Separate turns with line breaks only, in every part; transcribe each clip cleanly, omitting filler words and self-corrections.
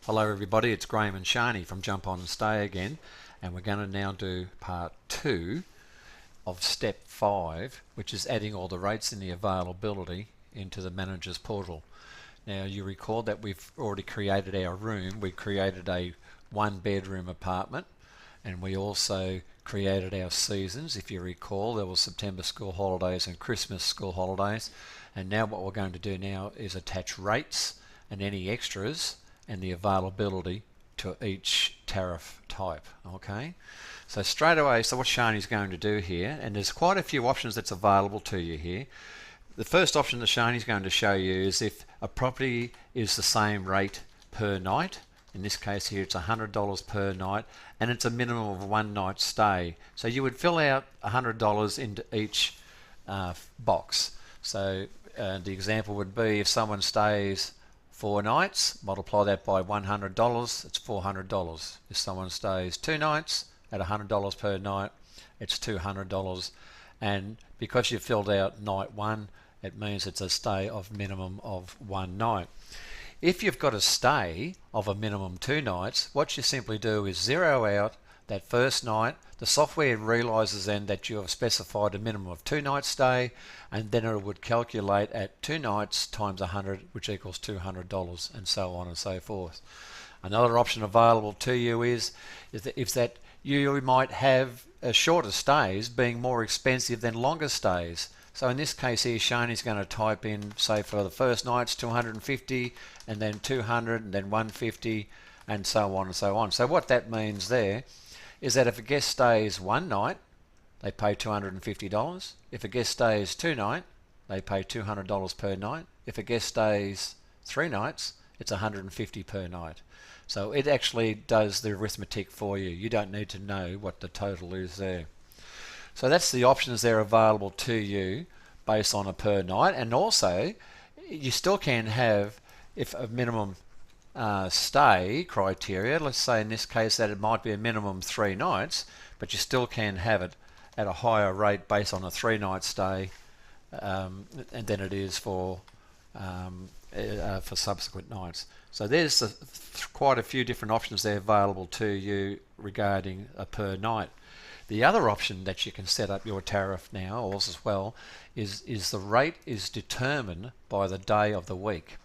Hello everybody, it's Graham and Shani from Jump On and Stay again, and we're going to now do part 2 of step 5, which is adding all the rates in the availability into the manager's portal. Now you recall that we've already created our room. We created a 1-bedroom apartment, and we also created our seasons. If you recall, there was September school holidays and Christmas school holidays, and now what we're going to do now is attach rates and any extras and the availability to each tariff type. Okay, so straight away, so what Shani's going to do here, and there's quite a few options that's available to you here. The first option that Shani's going to show you is if a property is the same rate per night. In this case here it's $100 per night, and it's a minimum of 1 night stay. So you would fill out $100 into each box. So the example would be if someone stays 4 nights, multiply that by $100, it's $400. If someone stays 2 nights at $100 per night, it's $200. And because you filled out night 1, it means it's a stay of minimum of 1 night. If you've got a stay of a minimum 2 nights, what you simply do is zero out that first night. The software realizes then that you have specified a minimum of 2 nights stay, and then it would calculate at 2 nights times 100, which equals $200, and so on and so forth. Another option available to you is that you might have shorter stays being more expensive than longer stays. So in this case here, Shani's going to type in, say for the first night's 250, and then 200, and then 150, and so on and so on. So what that means there is that if a guest stays 1 night, they pay $250. If a guest stays 2 nights, they pay $200 per night. If a guest stays 3 nights, it's $150 per night. So it actually does the arithmetic for you. You don't need to know what the total is there. So that's the options there available to you based on a per night. And also, you still can have, if a minimum stay criteria, let's say in this case that it might be a minimum 3 nights, but you still can have it at a higher rate based on a 3-night stay and than it is for subsequent nights. So there's quite a few different options there available to you regarding a per night. The other option that you can set up your tariff now also as well is the rate is determined by the day of the week.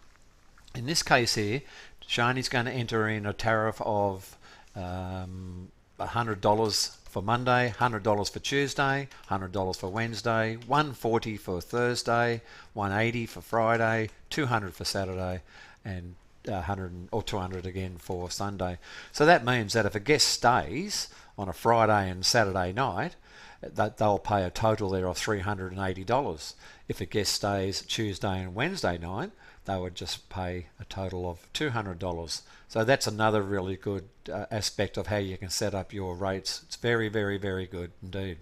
In this case here, Shani's going to enter in a tariff of $100 for Monday, $100 for Tuesday, $100 for Wednesday, $140 for Thursday, $180 for Friday, $200 for Saturday, and $100 or $200 again for Sunday. So that means that if a guest stays on a Friday and Saturday night, that they'll pay a total there of $380. If a guest stays Tuesday and Wednesday night, they would just pay a total of $200. So that's another really good aspect of how you can set up your rates. It's very, very, very good indeed.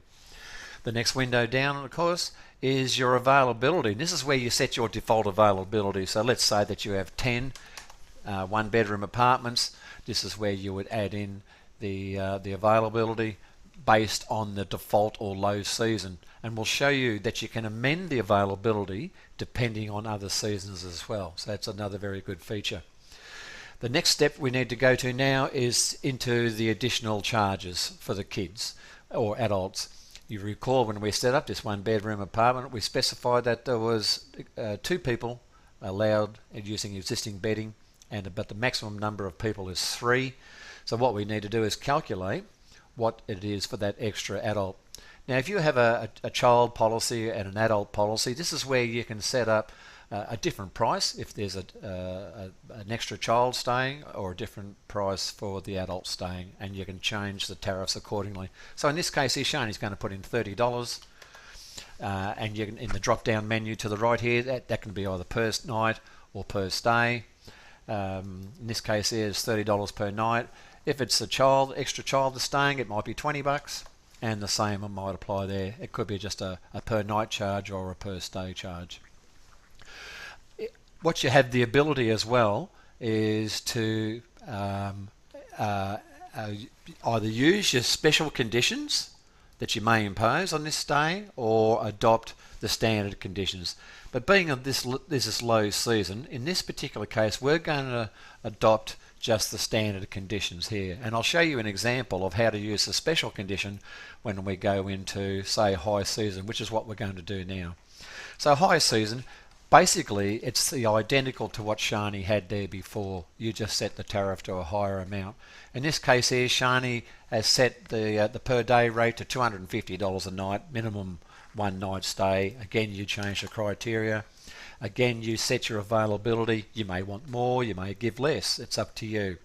The next window down, of course, is your availability. This is where you set your default availability. So let's say that you have 10 1-bedroom apartments. This is where you would add in the availability based on the default or low season, and we'll show you that you can amend the availability depending on other seasons as well. So that's another very good feature. The next step we need to go to now is into the additional charges for the kids or adults. You recall when we set up this 1-bedroom apartment, we specified that there was 2 people allowed using existing bedding, but the maximum number of people is 3. So what we need to do is calculate what it is for that extra adult. Now if you have a child policy and an adult policy, this is where you can set up a different price if there's an extra child staying, or a different price for the adult staying, and you can change the tariffs accordingly. So in this case here, Shani's going to put in $30, and you can, in the drop down menu to the right here, that can be either per night or per stay. In this case here is $30 per night. If it's a extra child that's staying, it might be $20, and the same might apply there. It could be just a per night charge or a per stay charge. What you have the ability as well is to either use your special conditions that you may impose on this stay or adopt the standard conditions. But being of this is low season, in this particular case we're going to adopt just the standard conditions here, and I'll show you an example of how to use the special condition when we go into, say, high season, which is what we're going to do now. So high season, basically it's the identical to what Shani had there before. You just set the tariff to a higher amount. In this case here, Shani has set the per day rate to $250 a night, minimum one night stay. Again, you change the criteria. Again, you set your availability. You may want more, you may give less. It's up to you.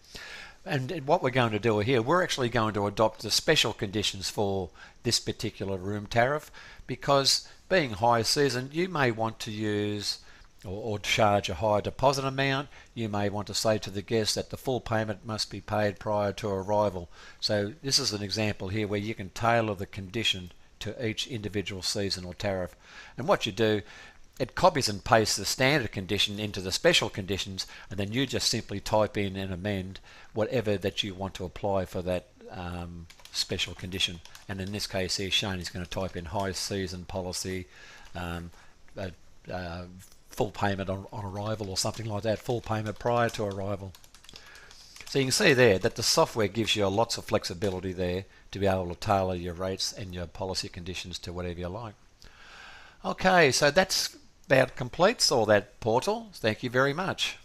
And what we're going to do here, we're actually going to adopt the special conditions for this particular room tariff, because being high season, you may want to use or charge a higher deposit amount. You may want to say to the guest that the full payment must be paid prior to arrival. So this is an example here where you can tailor the condition to each individual seasonal tariff. And what you do, it copies and pastes the standard condition into the special conditions, and then you just simply type in and amend whatever that you want to apply for that special condition. And in this case here, Shani's going to type in high season policy, full payment on arrival or something like that, full payment prior to arrival. So you can see there that the software gives you lots of flexibility there to be able to tailor your rates and your policy conditions to whatever you like. Okay, so that's about completes all that portal. Thank you very much.